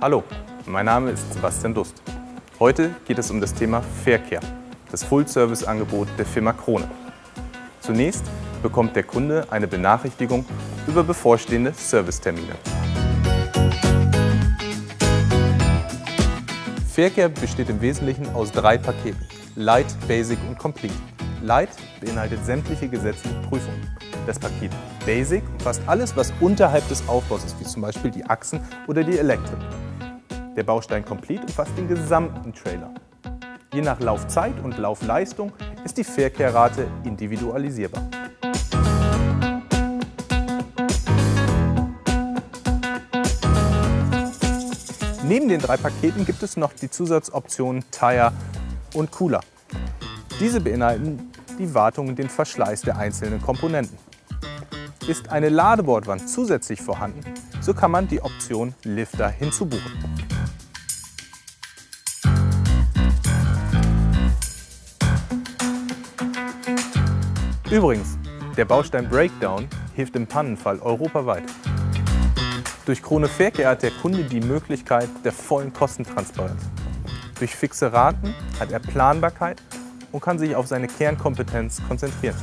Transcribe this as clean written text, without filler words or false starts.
Hallo, mein Name ist Sebastian Dust. Heute geht es um das Thema Faircare, das Full-Service-Angebot der Firma Krone. Zunächst bekommt der Kunde eine Benachrichtigung über bevorstehende Servicetermine. Faircare besteht im Wesentlichen aus 3 Paketen: Light, Basic und Complete. Light beinhaltet sämtliche gesetzliche Prüfungen. Das Paket Basic umfasst alles, was unterhalb des Aufbaus ist, wie zum Beispiel die Achsen oder die Elektrik. Der Baustein Complete umfasst den gesamten Trailer. Je nach Laufzeit und Laufleistung ist die Faircare-Rate individualisierbar. Neben den 3 Paketen gibt es noch die Zusatzoptionen Tire und Cooler. Diese beinhalten die Wartung und den Verschleiß der einzelnen Komponenten. Ist eine Ladebordwand zusätzlich vorhanden, so kann man die Option Lifter hinzubuchen. Übrigens, der Baustein Breakdown hilft im Pannenfall europaweit. Durch Krone Faircare hat der Kunde die Möglichkeit der vollen Kostentransparenz. Durch fixe Raten hat er Planbarkeit und kann sich auf seine Kernkompetenz konzentrieren.